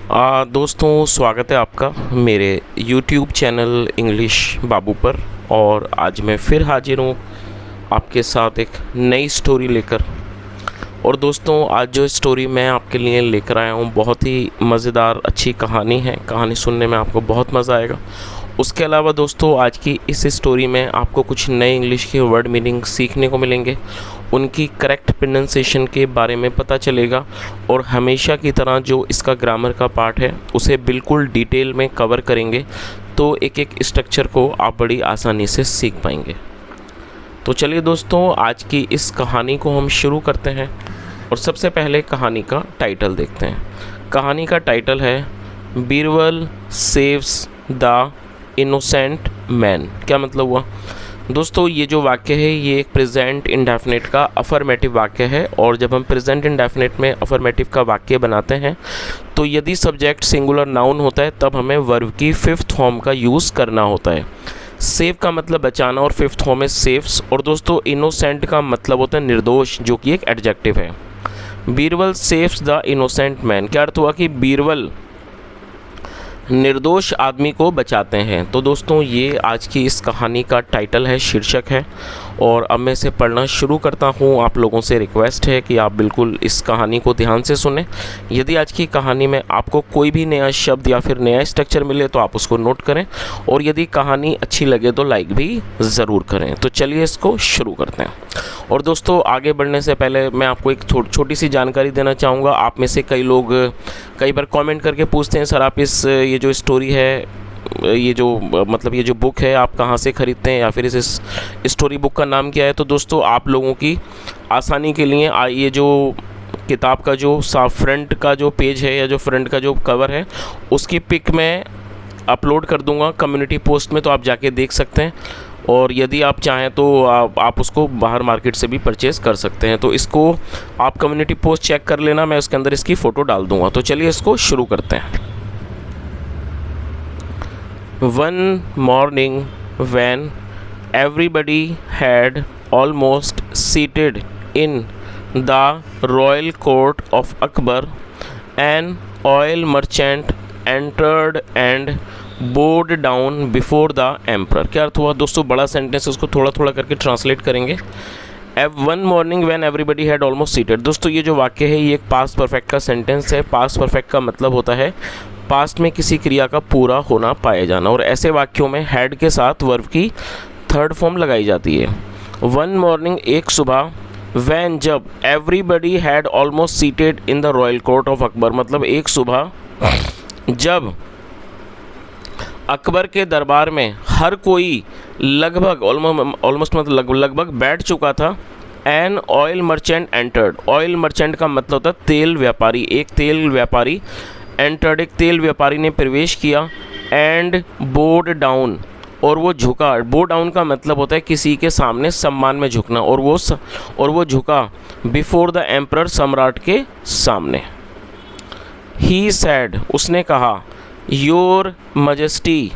दोस्तों स्वागत है आपका मेरे YouTube चैनल इंग्लिश बाबू पर। और आज मैं फिर हाजिर हूँ आपके साथ एक नई स्टोरी लेकर। और दोस्तों आज जो स्टोरी मैं आपके लिए लेकर आया हूँ बहुत ही मज़ेदार अच्छी कहानी है। कहानी सुनने में आपको बहुत मज़ा आएगा। उसके अलावा दोस्तों आज की इस स्टोरी में आपको कुछ नए इंग्लिश के वर्ड मीनिंग सीखने को मिलेंगे, उनकी करेक्ट प्रोनाउंसिएशन के बारे में पता चलेगा और हमेशा की तरह जो इसका ग्रामर का पार्ट है उसे बिल्कुल डिटेल में कवर करेंगे, तो एक एक स्ट्रक्चर को आप बड़ी आसानी से सीख पाएंगे। तो चलिए दोस्तों आज की इस कहानी को हम शुरू करते हैं और सबसे पहले कहानी का टाइटल देखते हैं। कहानी का टाइटल है Birbal saves the innocent man. क्या मतलब हुआ दोस्तों? ये जो वाक्य है ये एक प्रेजेंट इंडेफिनिट का अफर्मेटिव वाक्य है। और जब हम प्रेजेंट इंडेफिनिट में अफर्मेटिव का वाक्य बनाते हैं तो यदि सब्जेक्ट सिंगुलर नाउन होता है तब हमें वर्ब की फिफ्थ फॉर्म का यूज़ करना होता है। सेव का मतलब बचाना और फिफ्थ फॉर्म है सेव्स। और दोस्तों इनोसेंट का मतलब होता है निर्दोष, जो कि एक एडजेक्टिव है। Birbal saves the innocent man. क्या अर्थ हुआ कि बीरबल निर्दोष आदमी को बचाते हैं। तो दोस्तों ये आज की इस कहानी का टाइटल है, शीर्षक है। और अब मैं इसे पढ़ना शुरू करता हूँ। आप लोगों से रिक्वेस्ट है कि आप बिल्कुल इस कहानी को ध्यान से सुनें। यदि आज की कहानी में आपको कोई भी नया शब्द या फिर नया स्ट्रक्चर मिले तो आप उसको नोट करें, और यदि कहानी अच्छी लगे तो लाइक भी ज़रूर करें। तो चलिए इसको शुरू करते हैं। और दोस्तों आगे बढ़ने से पहले मैं आपको एक छोटी सी जानकारी देना चाहूँगा। आप में से कई लोग कई बार कमेंट करके पूछते हैं सर आप ये जो स्टोरी है, ये जो बुक है आप कहाँ से ख़रीदते हैं, या फिर इस स्टोरी बुक का नाम क्या है। तो दोस्तों आप लोगों की आसानी के लिए ये जो किताब का जो फ्रंट का जो पेज है या जो फ्रंट का जो कवर है उसकी पिक मैं अपलोड कर दूंगा कम्युनिटी पोस्ट में, तो आप जाके देख सकते हैं। और यदि आप चाहें तो आप उसको बाहर मार्केट से भी परचेज़ कर सकते हैं। तो इसको आप कम्युनिटी पोस्ट चेक कर लेना, मैं उसके अंदर इसकी फ़ोटो डाल दूंगा। तो चलिए इसको शुरू करते हैं। One morning when everybody had almost seated in the royal court of Akbar, an oil merchant entered and bowed down before the emperor। क्या अर्थ हुआ दोस्तों? बड़ा सेंटेंस, उसको थोड़ा थोड़ा करके ट्रांसलेट करेंगे। One morning when everybody had almost seated. दोस्तों ये जो वाक्य है ये एक पास्ट परफेक्ट का सेंटेंस है। पास्ट परफेक्ट का मतलब होता है पास्ट में किसी क्रिया का पूरा होना पाया जाना, और ऐसे वाक्यों में हैड के साथ वर्ब की थर्ड फॉर्म लगाई जाती है। वन मॉर्निंग एक सुबह, व्हेन जब, everybody had almost seated in the royal court of Akbar मतलब एक सुबह जब अकबर के दरबार में हर कोई लगभग ऑलमोस्ट मतलब लगभग बैठ चुका था। An oil merchant entered. Oil merchant का मतलब होता है तेल व्यापारी। एक तेल व्यापारी एंटर्ड, एक तेल व्यापारी ने प्रवेश किया। एंड बोड डाउन, और वो झुका। बो डाउन का मतलब होता है किसी के सामने सम्मान में झुकना, और वो झुका बिफोर द एम्परर, सम्राट के सामने। ही सैड, उसने कहा, your majesty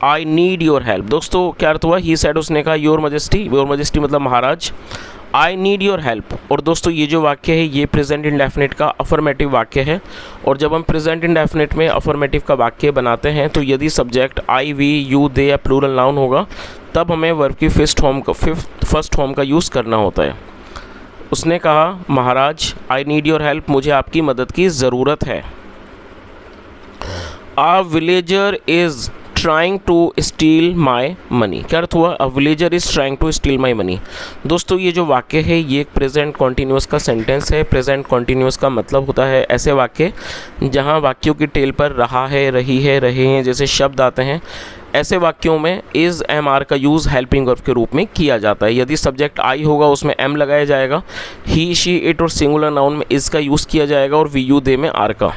I need your help. दोस्तों क्या अर्थ हुआ? ही सैड, उसने कहा, योर मजेस्टी मतलब महाराज, आई नीड योर हेल्प। और दोस्तों ये जो वाक्य है ये प्रेजेंट इंडेफिनिट का अफर्मेटिव वाक्य है। और जब हम प्रेजेंट इंडेफिनिट में अफर्मेटिव का वाक्य बनाते हैं तो यदि सब्जेक्ट आई, वी, यू, दे या प्लूरल नाउन होगा तब हमें वर्ब की फर्स्ट फॉर्म का यूज़ करना होता है। उसने कहा, महाराज, आई नीड योर हेल्प, मुझे आपकी मदद की ज़रूरत है। A villager is trying to steal my money। क्या अर्थ हुआ? A villager is trying to steal my money। दोस्तों ये जो वाक्य है ये एक प्रेजेंट कॉन्टीन्यूअस का सेंटेंस है। प्रेजेंट कॉन्टीन्यूअस का मतलब होता है ऐसे वाक्य जहाँ वाक्यों की टेल पर रहा है, रही है, रहे हैं जैसे शब्द आते हैं। ऐसे वाक्यों में इज़ एम आर का यूज़ हेल्पिंग वर्ब के रूप में किया जाता है। यदि सब्जेक्ट आई होगा उसमें एम लगाया जाएगा। ही, शी, इट और सिंगुलर नाउन में इज़ का यूज़ किया जाएगा, और वी, यू, दे में आर का।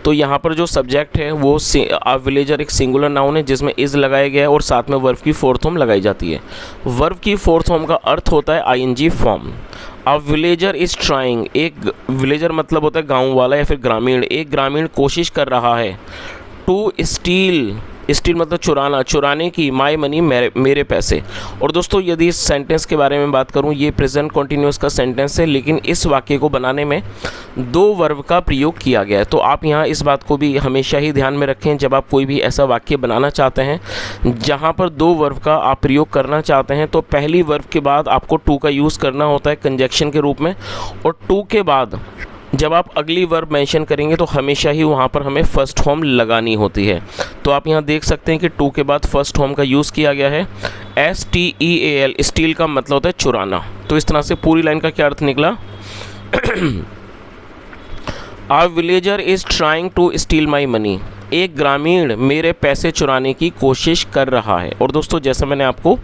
तो यहाँ पर जो सब्जेक्ट है वो विलेजर एक सिंगुलर नाउन है जिसमें इज़ लगाया गया है और साथ में वर्ब की फोर्थ फॉर्म लगाई जाती है। वर्ब की फोर्थ फॉर्म का अर्थ होता है ING form. A villager is trying, एक विलेजर मतलब होता है गाँव वाला या फिर ग्रामीण। एक ग्रामीण कोशिश कर रहा है टू स्टील स्टील मतलब चुराना, चुराने की, माय मनी मेरे पैसे। और दोस्तों यदि इस सेंटेंस के बारे में बात करूं, ये प्रेजेंट कॉन्टिन्यूअस का सेंटेंस है, लेकिन इस वाक्य को बनाने में दो वर्ब का प्रयोग किया गया है। तो आप यहाँ इस बात को भी हमेशा ही ध्यान में रखें जब आप कोई भी ऐसा वाक्य बनाना चाहते हैं जहाँ पर दो वर्ब का आप प्रयोग करना चाहते हैं, तो पहली वर्ब के बाद आपको टू का यूज़ करना होता है कंजक्शन के रूप में, और टू के बाद जब आप अगली वर्ब मेंशन करेंगे तो हमेशा ही वहाँ पर हमें फर्स्ट फॉर्म लगानी होती है। तो आप यहाँ देख सकते हैं कि टू के बाद फर्स्ट फॉर्म का यूज़ किया गया है। STEAL, स्टील का मतलब होता है चुराना। तो इस तरह से पूरी लाइन का क्या अर्थ निकला? A villager is trying to steal my money, एक ग्रामीण मेरे पैसे चुराने की कोशिश कर रहा है। और दोस्तों जैसा मैंने आपको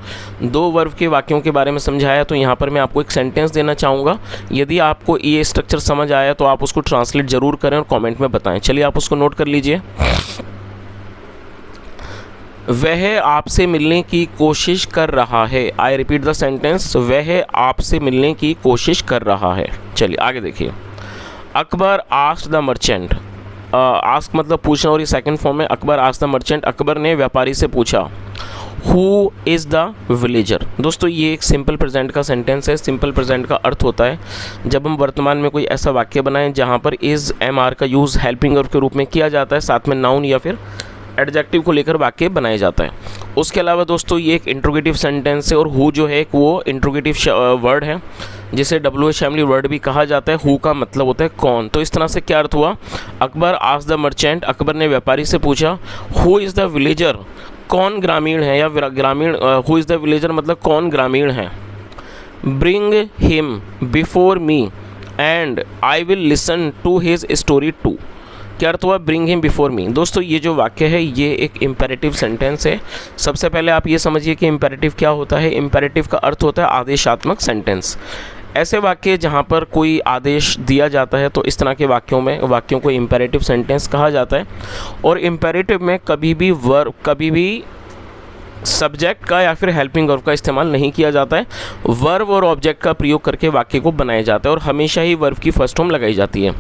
दो वर्ब के वाक्यों के बारे में समझाया, तो यहाँ पर मैं आपको एक सेंटेंस देना चाहूँगा। यदि आपको ये स्ट्रक्चर समझ आया तो आप उसको ट्रांसलेट ज़रूर करें और कमेंट में बताएं। चलिए आप उसको नोट कर लीजिए। वह आपसे मिलने की कोशिश कर रहा है। आई रिपीट द सेंटेंस, वह आपसे मिलने की कोशिश कर रहा है। चलिए आगे देखिए। Akbar asked the merchant, ask मतलब पूछना, और ये सेकंड फॉर्म है। Akbar asked the merchant, Akbar ने व्यापारी से पूछा। Who is the villager? दोस्तों ये एक सिंपल प्रेजेंट का सेंटेंस है। सिंपल प्रेजेंट का अर्थ होता है जब हम वर्तमान में कोई ऐसा वाक्य बनाएं जहाँ पर इज़ MR का यूज़ हेल्पिंग वर्ब के रूप में किया जाता है, साथ में नाउन या फिर एडजेक्टिव को लेकर वाक्य बनाया जाता है। उसके अलावा दोस्तों ये एक इंट्रोगेटिव सेंटेंस है, और हु जो है वो इंट्रोगेटिव वर्ड है जिसे WH फैमिली वर्ड भी कहा जाता है। हु का मतलब होता है कौन। तो इस तरह से क्या अर्थ हुआ? Akbar asked the merchant, Akbar ने व्यापारी से पूछा, हु इज़ द विलेजर, कौन ग्रामीण है, या ग्रामीण, हु इज़ द विलेजर मतलब कौन ग्रामीण है। Bring him before me and I will listen to his story too. क्या अर्थ हुआ? Bring him before me. दोस्तों ये जो वाक्य है ये एक इम्पेरेटिव सेंटेंस है। सबसे पहले आप ये समझिए कि इम्पेरेटिव क्या होता है। इम्पेरेटिव का अर्थ होता है आदेशात्मक सेंटेंस। ऐसे वाक्य जहाँ पर कोई आदेश दिया जाता है तो इस तरह के वाक्यों को इम्पेरेटिव सेंटेंस कहा जाता है। और इम्पेरेटिव में कभी भी सब्जेक्ट का या फिर हेल्पिंग वर्ब का इस्तेमाल नहीं किया जाता है। वर्ब और ऑब्जेक्ट का प्रयोग करके वाक्य को बनाया जाता है, और हमेशा ही वर्ब की फर्स्ट फॉर्म लगाई जाती है।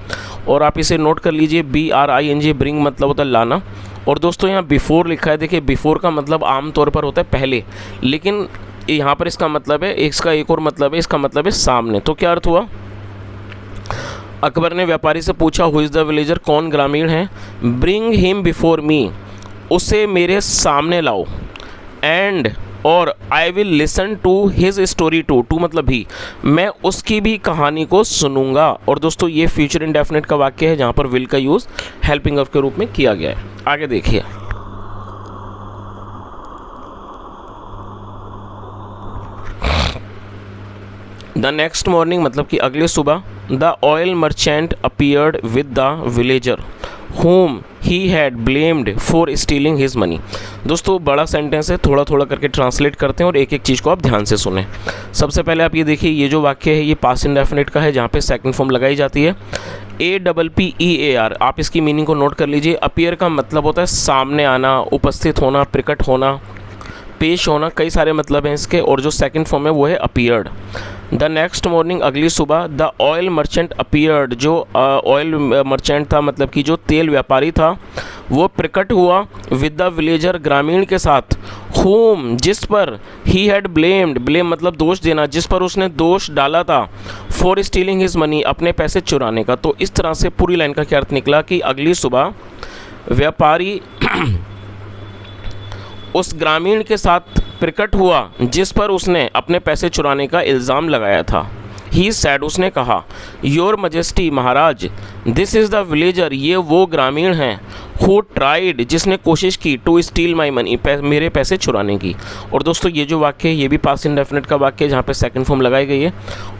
और आप इसे नोट कर लीजिए, BRING, ब्रिंग मतलब होता है लाना। और दोस्तों यहाँ बिफोर लिखा है, देखिए बिफोर का मतलब आमतौर पर होता है पहले, लेकिन यहाँ पर इसका मतलब है, इसका एक और मतलब है, इसका मतलब है सामने। तो क्या अर्थ हुआ? अकबर ने व्यापारी से पूछा, हु इज़ द विलेजर, कौन ग्रामीण है। ब्रिंग हिम बिफोर मी, उसे मेरे सामने लाओ। एंड और I will listen to his story too, too मतलब भी, मैं उसकी भी कहानी को सुनूंगा। और दोस्तों ये फ्यूचर इंडेफिनिट का वाक्य है जहाँ पर विल का यूज़ हेल्पिंग वर्ब के रूप में किया गया है। आगे देखिए। द नेक्स्ट मॉर्निंग मतलब कि अगले सुबह, the oil merchant appeared with the villager whom he had blamed for stealing his money। दोस्तों बड़ा सेंटेंस है, थोड़ा थोड़ा करके ट्रांसलेट करते हैं और एक एक चीज़ को आप ध्यान से सुनें। सबसे पहले आप ये देखिए, ये जो वाक्य है ये पास्ट इंडेफिनिट का है जहाँ पे सेकंड फॉर्म लगाई जाती है APPEAR। आप इसकी मीनिंग को नोट कर लीजिए। अपीयर का मतलब होता है सामने आना, उपस्थित होना, प्रकट होना, पेश होना, कई सारे मतलब हैं इसके। और जो सेकंड फॉर्म है वो है अपीयर्ड। द नेक्स्ट मॉर्निंग अगली सुबह, द ऑयल मर्चेंट अपीयर्ड, जो ऑयल मर्चेंट था मतलब कि जो तेल व्यापारी था वो प्रकट हुआ, विद द विलेजर ग्रामीण के साथ, होम जिस पर, ही हैड ब्लेम्ड, ब्लेम मतलब दोष देना, जिस पर उसने दोष डाला था, फॉर स्टीलिंग हिज मनी अपने पैसे चुराने का। तो इस तरह से पूरी लाइन का क्या अर्थ निकला कि अगली सुबह व्यापारी उस ग्रामीण के साथ प्रकट हुआ जिस पर उसने अपने पैसे चुराने का इल्ज़ाम लगाया था। ही सैड, उसने कहा, your majesty Maharaj, this is the villager, ये वो ग्रामीण हैं, हु ट्राइड, जिसने कोशिश की, टू स्टील माई मनी, मेरे पैसे चुराने की। और दोस्तों ये जो वाक्य है ये भी पास्ट इंडेफिनिट का वाक्य है जहाँ पे सेकंड फॉर्म लगाई गई है।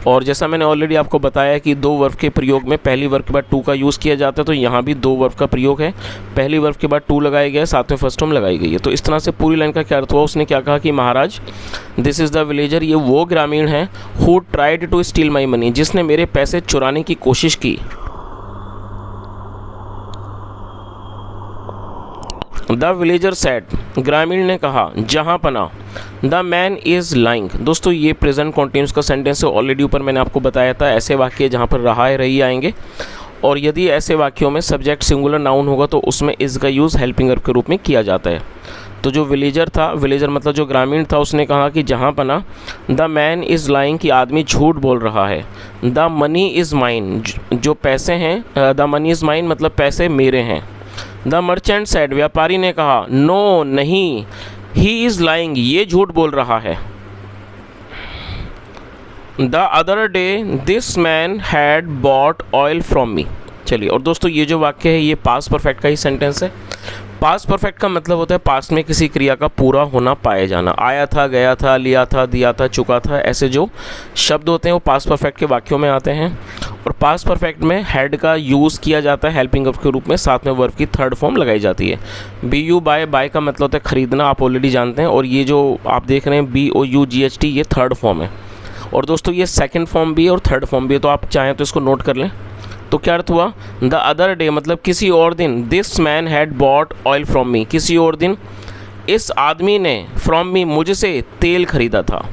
और जैसा मैंने ऑलरेडी आपको बताया कि दो वर्ब के प्रयोग में पहली वर्ब के बाद टू का यूज़ किया जाता है, तो यहाँ भी दो वर्ब का प्रयोग है, पहली वर्ब के बाद टू लगाया गया है, साथ में फर्स्ट फॉर्म लगाई गई है। तो इस तरह से पूरी लाइन का क्या अर्थ हुआ? उसने क्या कहा कि महाराज, दिस इज़ द विलेजर, ये वो ग्रामीण है, who tried to steal my money, जिसने मेरे पैसे चुराने की कोशिश की। द विलेजर सेड, ग्रामीण ने कहा, जहाँ पना, द मैन इज़ लाइंग। दोस्तों ये प्रेजेंट कॉन्टिन्यूस का सेंटेंस है, ऑलरेडी ऊपर मैंने आपको बताया था ऐसे वाक्य जहाँ पर रहा है रही आएंगे। और यदि ऐसे वाक्यों में सब्जेक्ट सिंगुलर नाउन होगा तो उसमें इज़ का यूज़ हेल्पिंग वर्ब के रूप में किया जाता है। तो जो विलेजर था, विलेजर मतलब जो ग्रामीण था, उसने कहा कि जहाँ पना द मैन इज़ लाइंग, कि आदमी झूठ बोल रहा है। द मनी इज़ माइन, जो पैसे हैं, द मनी इज़ माइन मतलब पैसे मेरे हैं। द मर्चेंट सेड, व्यापारी ने कहा, नो नहीं, ही इज़ लाइंग, ये झूठ बोल रहा है। The other day this man had bought oil from me. चलिए, और दोस्तों ये जो वाक्य है ये पास्ट परफेक्ट का ही सेंटेंस है। पास्ट परफेक्ट का मतलब होता है पास्ट में किसी क्रिया का पूरा होना, पाया जाना। आया था, गया था, लिया था, दिया था, चुका था, ऐसे जो शब्द होते हैं वो पास्ट परफेक्ट के वाक्यों में आते हैं। और पास्ट परफेक्ट में हैड का यूज़ किया जाता है हेल्पिंग वर्ब के रूप में, साथ में वर्ब की थर्ड फॉर्म लगाई जाती है। बी यू बाय, बाय का मतलब होता है खरीदना, आप ऑलरेडी जानते हैं। और ये जो आप देख रहे हैं BOUGHT, ये थर्ड फॉर्म है। और दोस्तों ये सेकंड फॉर्म भी है और थर्ड फॉर्म भी है, तो आप चाहें तो इसको नोट कर लें। तो क्या अर्थ हुआ? द अदर डे मतलब किसी और दिन, this man had bought oil from me, किसी और दिन इस आदमी ने फ्रॉम मी, मुझसे तेल खरीदा था।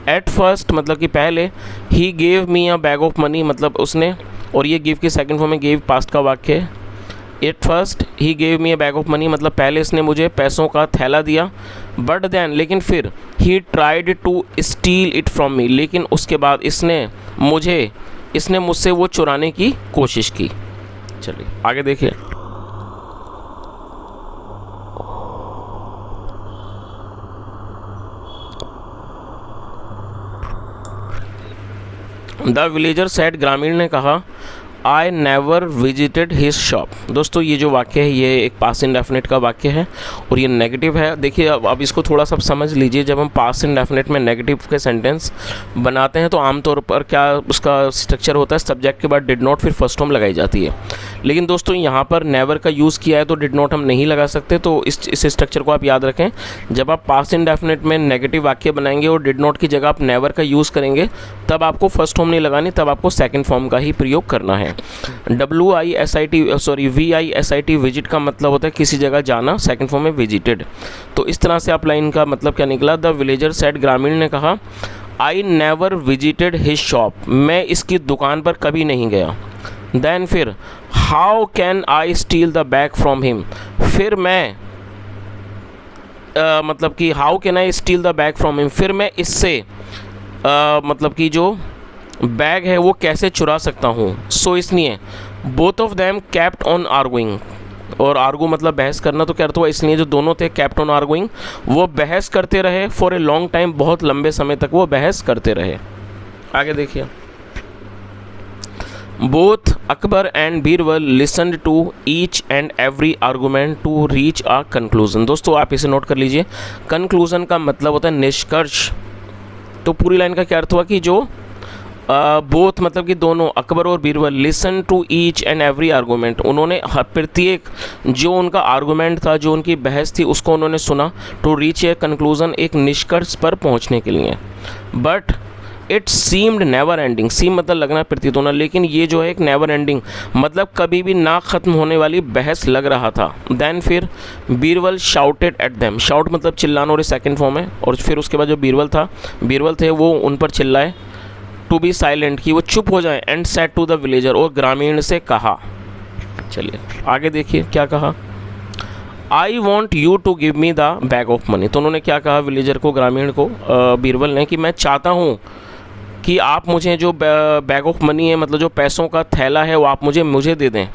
एट फर्स्ट मतलब कि पहले, he gave me a bag of money मतलब उसने, और ये गिव की सेकंड फॉर्म में गेव पास्ट का वाक्य है। At first he gave me a bag of money मतलब पहले इसने मुझे पैसों का थैला दिया। बट देन लेकिन फिर, he tried to steal it from me, लेकिन उसके बाद इसने मुझसे वो चुराने की कोशिश की। चलिए आगे देखिए। द विलेजर सेड, ग्रामीण ने कहा, I never visited his shop. दोस्तों ये जो वाक्य है ये एक पास्ट इंडेफिनिट का वाक्य है और ये नेगेटिव है। देखिए अब इसको थोड़ा सा समझ लीजिए। जब हम पास्ट इंडेफिनिट में नेगेटिव के सेंटेंस बनाते हैं तो आमतौर पर क्या उसका स्ट्रक्चर होता है, सब्जेक्ट के बाद डिड नॉट फिर फर्स्ट फॉर्म लगाई जाती है। लेकिन दोस्तों यहाँ पर नेवर का यूज़ किया है तो डिड नॉट हम नहीं लगा सकते। तो इस स्ट्रक्चर को आप याद रखें। जब आप पास्ट इंडेफिनिट में नेगेटिव वाक्य बनाएंगे और डिड नॉट की जगह आप नेवर का यूज़ करेंगे तब आपको फर्स्ट फॉर्म नहीं लगानी, तब आपको सेकंड फॉर्म का ही प्रयोग करना है। VISIT विजिट का मतलब होता है किसी जगह जाना, सेकंड फॉर्म में विजिटेड। तो इस तरह से आप लाइन का मतलब क्या निकला? द विलेजर सेड, ग्रामीण ने कहा, I never visited his shop, मैं इसकी दुकान पर कभी नहीं गया। देन फिर, how can I steel the bag from him, फिर मैं मतलब कि how can I steel the bag from him, फिर मैं इससे मतलब कि जो बैग है वो कैसे चुरा सकता हूँ। सो इसलिए both of them kept on arguing, और आर्गू मतलब बहस करना, तो क्या अर्थ हुआ? इसलिए जो दोनों थे कैप्ट ऑन आर्गुइंग, वो बहस करते रहे फॉर ए लॉन्ग टाइम, बहुत लंबे समय तक वो बहस करते रहे। आगे देखिए। Both Akbar and Birbal listened to each and every argument to reach a conclusion. दोस्तों आप इसे नोट कर लीजिए। कंक्लूजन का मतलब होता है निष्कर्ष। तो पूरी लाइन का क्या अर्थ हुआ कि जो बोथ मतलब कि दोनों, अकबर और Birbal, listen to each and every argument, उन्होंने प्रत्येक जो उनका आर्गूमेंट था, जो उनकी बहस थी, उसको उन्होंने सुना। टू रीच ए कंक्लूजन, एक निष्कर्ष पर पहुंचने के लिए। But it seemed never ending, seem मतलब लगना, प्रतीत होना, लेकिन ये जो है एक नेवर एंडिंग मतलब कभी भी ना ख़त्म होने वाली बहस लग रहा था। देन फिर Birbal shouted at them, shout मतलब चिल्लाना और सेकंड फॉर्म है। और फिर उसके बाद जो बीरबल थे वो उन पर चिल्लाए। टू बी साइलेंट, कि वो चुप हो जाए। And said to the villager, और ग्रामीण से कहा। चलिए आगे देखिए क्या कहा। I want you to give me the bag of money. तो उन्होंने क्या कहा विलेजर को, ग्रामीण को, बीरबल ने, कि मैं चाहता हूँ कि आप मुझे जो बैग ऑफ मनी है मतलब जो पैसों का थैला है वो आप मुझे दे दें।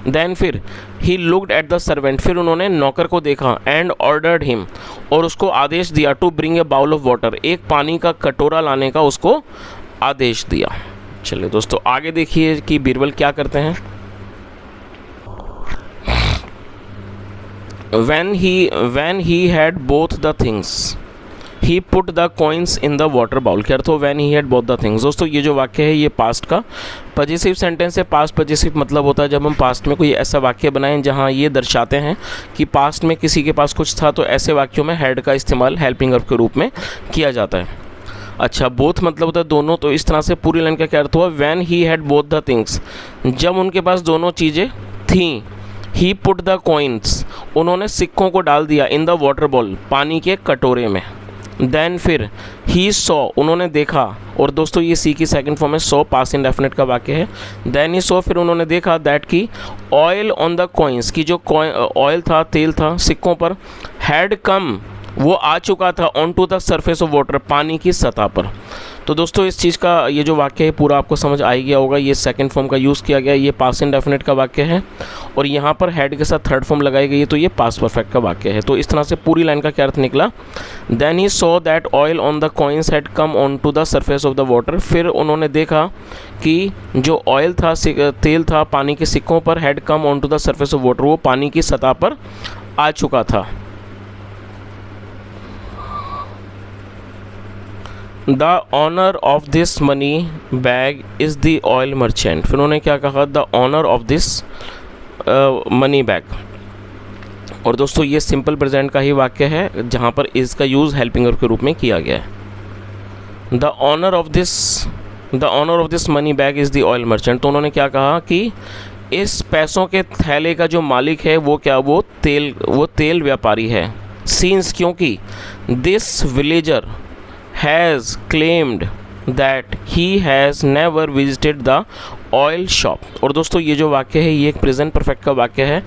देन फिर he looked at the servant, फिर उन्होंने नौकर को देखा। एंड ऑर्डर्ड हिम, और उसको आदेश दिया। To bring a bowl of water, एक पानी का कटोरा लाने का उसको आदेश दिया। चलिए दोस्तों आगे देखिए कि बीरबल क्या करते हैं। when he had both the things he put the coins in the water bowl। क्या अर्थ हो when he had both the things? दोस्तों ये जो वाक्य है ये पास्ट का पजेसिव सेंटेंस है। पास्ट पजेसिव मतलब होता है जब हम पास्ट में कोई ऐसा वाक्य बनाएं जहां ये दर्शाते हैं कि पास्ट में किसी के पास कुछ था, तो ऐसे वाक्यों में हैड का इस्तेमाल हेल्पिंग वर्ब के रूप में किया जाता है। अच्छा, बोथ मतलब होता है दोनों, तो इस तरह से पूरी लाइन का क्या अर्थ हुआ? When he had both the things, जब उनके पास दोनों चीज़ें थीं। ही पुट द कॉइन्स, उन्होंने सिक्कों को डाल दिया। इन द वाटर बॉल, पानी के कटोरे में। देन फिर ही सॉ, उन्होंने देखा, और दोस्तों ये सी की सेकंड फॉर्म है, सॉ पास्ट इंडेफिनिट का वाक्य है। देन ही सॉ, फिर उन्होंने देखा, दैट की ऑयल ऑन द कॉइन्स, की जो ऑयल था, तेल था सिक्कों पर, हैड कम, वो आ चुका था, on to the surface of water, पानी की सतह पर। तो दोस्तों इस चीज़ का ये जो वाक्य है पूरा आपको समझ आ ही गया होगा। ये सेकंड फॉर्म का यूज़ किया गया, ये पास्ट इंडेफिनिट का वाक्य है, और यहाँ पर हैड के साथ थर्ड फॉर्म लगाई गई है, तो ये पास्ट परफेक्ट का वाक्य है। तो इस तरह से पूरी लाइन का क्या अर्थ निकला, then he saw that oil on the coins had come on to the surface of the water, फिर उन्होंने देखा कि जो ऑयल था, तेल था पानी के सिक्कों पर, had come on to the surface of water, वो पानी की सतह पर आ चुका था। The owner of this money bag is the oil merchant, फिर उन्होंने क्या कहा, the owner of this money bag. और दोस्तों ये सिंपल प्रेजेंट का ही वाक्य है जहाँ पर इज़ का यूज़ हेल्पिंग वर्ब के रूप में किया गया है। The owner of this money bag is the oil merchant, तो उन्होंने क्या कहा कि इस पैसों के थैले का जो मालिक है वो क्या, वो तेल व्यापारी है। सीन्स, क्योंकि this villager has claimed that he has never visited the oil shop. और दोस्तों ये जो वाक्य है ये एक प्रेजेंट परफेक्ट का वाक्य है।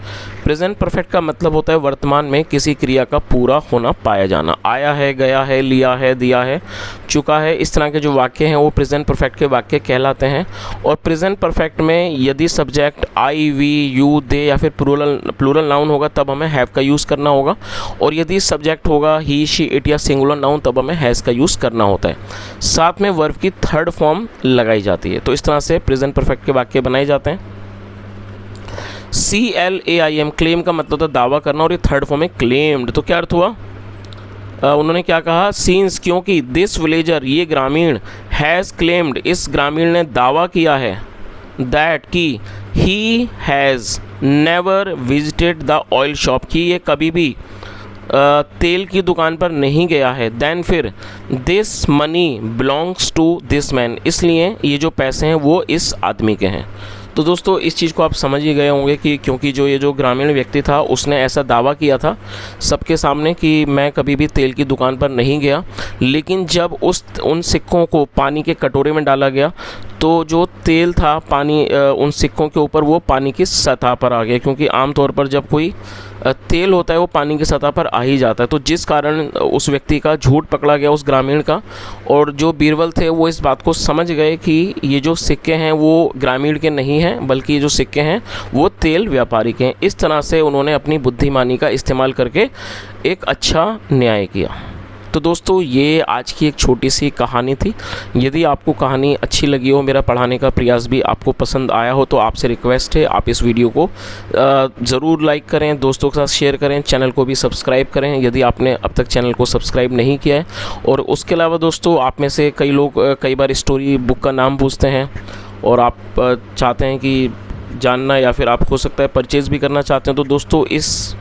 प्रेजेंट परफेक्ट का मतलब होता है वर्तमान में किसी क्रिया का पूरा होना, पाया जाना। आया है, गया है, लिया है, दिया है, चुका है, इस तरह के जो वाक्य हैं वो प्रेजेंट परफेक्ट के वाक्य कहलाते हैं। और प्रेजेंट परफेक्ट में यदि सब्जेक्ट आई, वी, यू, दे या फिर प्लूरल नाउन होगा तब हमें हैव का यूज़ करना होगा, और यदि सब्जेक्ट होगा ही, शी, इट या सिंगुलर नाउन तब हमें हैज़ का यूज़ करना होता है। साथ में वर्ब की थर्ड फॉर्म लगाई जाती है। तो इस तरह से प्रेजेंट परफेक्ट के वाक्य बनाए जाते हैं। CLAIM, क्लेम का मतलब होता है दावा करना, और ये थर्ड फॉर्म है क्लेम्ड। तो क्या अर्थ हुआ, उन्होंने क्या कहा, सीन्स, क्योंकि दिस विलेजर, ये ग्रामीण, हैज़ क्लेम्ड, इस ग्रामीण ने दावा किया है, दैट की he has never visited the oil shop, की ये कभी भी तेल की दुकान पर नहीं गया है। देन फिर this money belongs to this man, इसलिए ये जो पैसे हैं वो इस आदमी के हैं। तो दोस्तों इस चीज़ को आप समझ ही गए होंगे कि क्योंकि ये जो ग्रामीण व्यक्ति था उसने ऐसा दावा किया था सबके सामने कि मैं कभी भी तेल की दुकान पर नहीं गया, लेकिन जब उन सिक्कों को पानी के कटोरे में डाला गया तो जो तेल था पानी उन सिक्कों के ऊपर वो पानी की सतह पर आ गया, क्योंकि आमतौर पर जब कोई तेल होता है वो पानी की सतह पर आ ही जाता है। तो जिस कारण उस व्यक्ति का झूठ पकड़ा गया, उस ग्रामीण का, और जो बीरबल थे वो इस बात को समझ गए कि ये जो सिक्के हैं वो ग्रामीण के नहीं हैं, बल्कि ये जो सिक्के हैं वो तेल व्यापारी के हैं। इस तरह से उन्होंने अपनी बुद्धिमानी का इस्तेमाल करके एक अच्छा न्याय किया। तो दोस्तों ये आज की एक छोटी सी कहानी थी। यदि आपको कहानी अच्छी लगी हो, मेरा पढ़ाने का प्रयास भी आपको पसंद आया हो, तो आपसे रिक्वेस्ट है आप इस वीडियो को ज़रूर लाइक करें, दोस्तों के साथ शेयर करें, चैनल को भी सब्सक्राइब करें यदि आपने अब तक चैनल को सब्सक्राइब नहीं किया है। और उसके अलावा दोस्तों आप में से कई लोग कई बार स्टोरी बुक का नाम पूछते हैं और आप चाहते हैं कि जानना, या फिर आप हो सकता है परचेज़ भी करना चाहते हैं। तो दोस्तों इस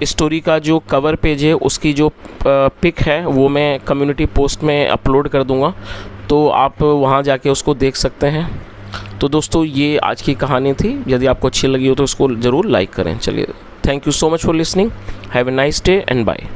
स्टोरी का जो कवर पेज है उसकी जो पिक है वो मैं कम्युनिटी पोस्ट में अपलोड कर दूंगा, तो आप वहां जाके उसको देख सकते हैं। तो दोस्तों ये आज की कहानी थी। यदि आपको अच्छी लगी हो तो उसको ज़रूर लाइक करें। चलिए, thank you so much for listening. Have a nice day and bye.